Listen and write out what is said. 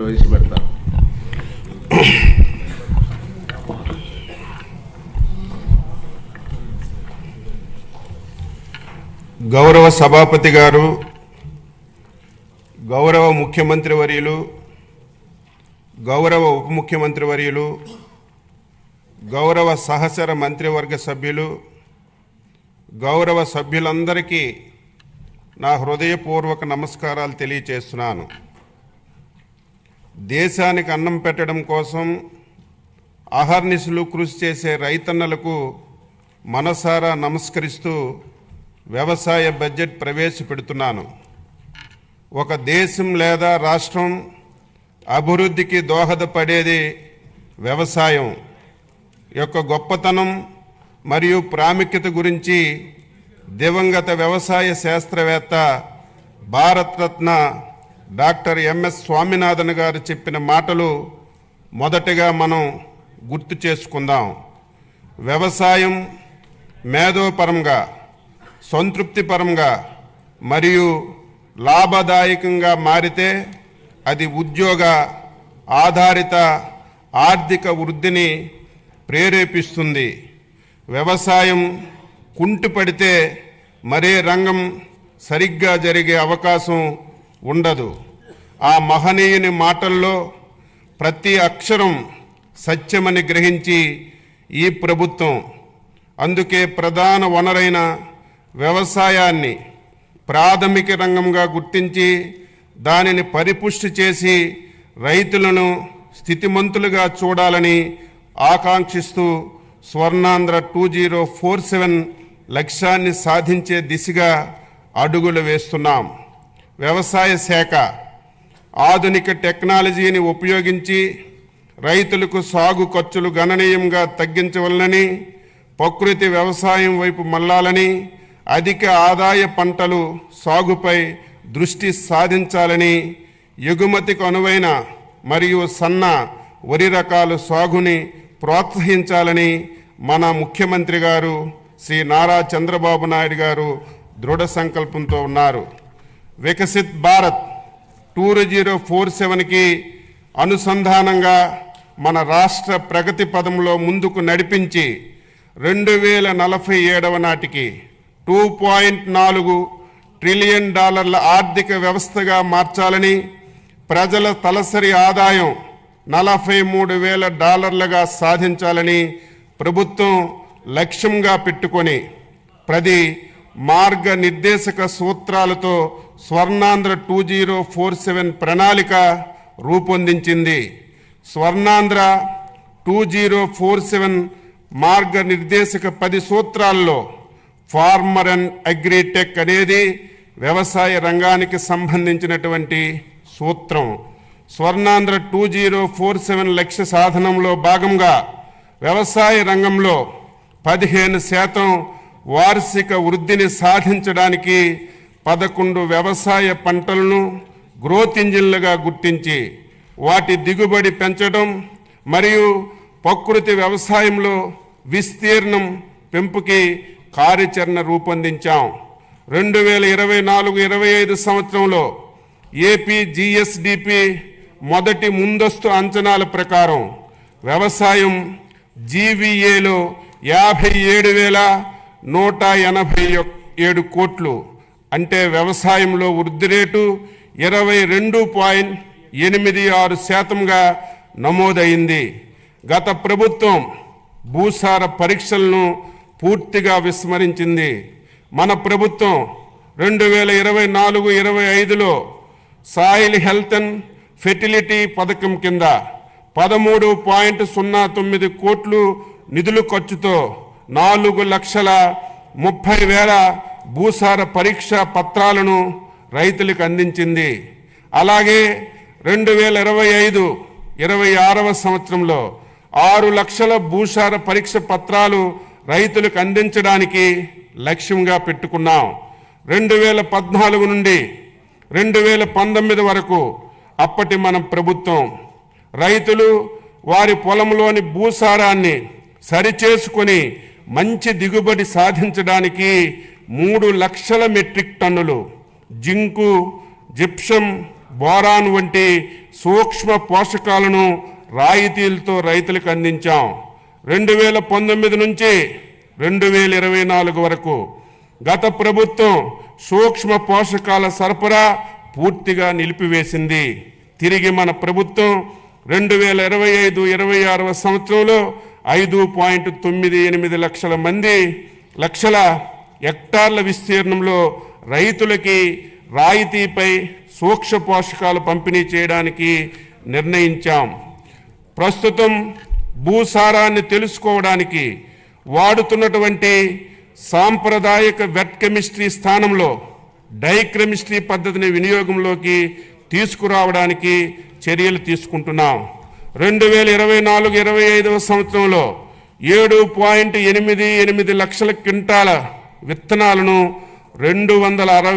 ప్రవేశపెడతారు. గౌరవ సభాపతి గారు, గౌరవ ముఖ్యమంత్రి వర్యులు, గౌరవ ఉప ముఖ్యమంత్రి వర్యులు, గౌరవ సహచర మంత్రివర్గ సభ్యులు, గౌరవ సభ్యులందరికీ నా హృదయపూర్వక నమస్కారాలు తెలియచేస్తున్నాను. దేశానికి అన్నం పెట్టడం కోసం అహర్నిశలు కృషి చేసే రైతన్నలకు మనసారా నమస్కరిస్తూ వ్యవసాయ బడ్జెట్ ప్రవేశపెడుతున్నాను. ఒక దేశం లేదా రాష్ట్రం అభివృద్ధికి దోహదపడేది వ్యవసాయం యొక్క గొప్పతనం మరియు ప్రాముఖ్యత గురించి దివంగత వ్యవసాయ శాస్త్రవేత్త భారతరత్న డాక్టర్ ఎంఎస్ స్వామినాథన్ గారు చెప్పిన మాటలు మొదటగా మనం గుర్తు చేసుకుందాం. వ్యవసాయం మేధోపరంగా, సంతృప్తిపరంగా మరియు లాభదాయకంగా మారితే అది ఉద్యోగ ఆధారిత ఆర్థిక వృద్ధిని ప్రేరేపిస్తుంది. వ్యవసాయం కుంటుపడితే మరే రంగం సరిగ్గా జరిగే అవకాశం ఉండదు. ఆ మహనీయుని మాటల్లో ప్రతి అక్షరం సత్యమని గ్రహించి ఈ ప్రభుత్వం అందుకే ప్రధాన వనరైన వ్యవసాయాన్ని ప్రాథమిక రంగంగా గుర్తించి దానిని పరిపుష్టి చేసి రైతులను స్థితిమంతులుగా చూడాలని ఆకాంక్షిస్తూ స్వర్ణాంధ్ర 2047 లక్ష్యాన్ని సాధించే దిశగా అడుగులు వేస్తున్నాం. వ్యవసాయ శాఖ ఆధునిక టెక్నాలజీని ఉపయోగించి రైతులకు సాగు ఖర్చులు గణనీయంగా తగ్గించవలనని, ప్రకృతి వ్యవసాయం వైపు మళ్లాలని, అధిక ఆదాయ పంటలు సాగుపై దృష్టి సాధించాలని, ఎగుమతికి అనువైన మరియు సన్న వరి రకాల సాగుని ప్రోత్సహించాలని మన ముఖ్యమంత్రి గారు శ్రీ నారా చంద్రబాబు నాయుడు గారు దృఢ సంకల్పంతో ఉన్నారు. వికసిత్ భారత్ 2047కి అనుసంధానంగా మన రాష్ట్ర ప్రగతి పదంలో ముందుకు నడిపించి 2047 నాటికి $2.4 ట్రిలియన్ ఆర్థిక వ్యవస్థగా మార్చాలని, ప్రజల తలసరి ఆదాయం $43,000 సాధించాలని ప్రభుత్వం లక్ష్యంగా పెట్టుకొని 10 మార్గనిర్దేశక సూత్రాలతో స్వర్ణాంధ్ర 2047 ప్రణాళిక రూపొందించింది. స్వర్ణాంధ్ర 2047 మార్గనిర్దేశక 10 సూత్రాల్లో ఫార్మర్ అండ్ అగ్రిటెక్ అనేది వ్యవసాయ రంగానికి సంబంధించినటువంటి సూత్రం. స్వర్ణాంధ్ర 2047 లక్ష్య సాధనంలో భాగంగా వ్యవసాయ రంగంలో 15% వార్షిక వృద్ధిని సాధించడానికి 11 వ్యవసాయ పంటలను గ్రోత్ ఇంజిన్లుగా గుర్తించి వాటి దిగుబడి పెంచడం మరియు ప్రకృతి వ్యవసాయంలో విస్తీర్ణం పెంపుకి కార్యాచరణ రూపొందించాం. 2024-25 సంవత్సరంలో ఏపీ జిఎస్డిపి మొదటి ముందస్తు అంచనాల ప్రకారం వ్యవసాయం జీవీఏలో 57,187 కోట్లు, అంటే వ్యవసాయంలో వృద్ధి రేటు 22.86%గా నమోదైంది. గత ప్రభుత్వం భూసార పరీక్షలను పూర్తిగా విస్మరించింది. మన ప్రభుత్వం 2024-25లో సాయిల్ హెల్త్ అండ్ ఫెర్టిలిటీ పథకం కింద 13.09 కోట్లు నిధుల ఖర్చుతో 4,30,000 భూసార పరీక్షా పత్రాలను రైతులకు అందించింది. అలాగే 2025-26వ సంవత్సరంలో 6 లక్షల భూసార పరీక్ష పత్రాలు రైతులకు అందించడానికి లక్ష్యంగా పెట్టుకున్నాం. 2014 నుండి 2019 వరకు అప్పటి మన ప్రభుత్వం రైతులు వారి పొలంలోని భూసారాన్ని సరిచేసుకొని మంచి దిగుబడి సాధించడానికి 3 లక్షల మెట్రిక్ టన్నులు జింకు, జిప్సం, బోరాన్ వంటి సూక్ష్మ పోషకాలను రాయితీలతో రైతులకు అందించాం. 2019 నుంచి 2024 వరకు గత ప్రభుత్వం సూక్ష్మ పోషకాల సరఫరా పూర్తిగా నిలిపివేసింది. తిరిగి మన ప్రభుత్వం 2025-26 సంవత్సరంలో 5.98 లక్షల హెక్టార్ల విస్తీర్ణంలో రైతులకి రాయితీపై సూక్ష్మ పోషకాలు పంపిణీ చేయడానికి నిర్ణయించాం. ప్రస్తుతం భూసారాన్ని తెలుసుకోవడానికి వాడుతున్నటువంటి సాంప్రదాయక వెట్ కెమిస్ట్రీ స్థానంలో డైకెమిస్ట్రీ పద్ధతిని వినియోగంలోకి తీసుకురావడానికి చర్యలు తీసుకుంటున్నాం. 2024-25 సంవత్సరంలో 7.88 లక్షల క్వింటాల విత్తనాలను 260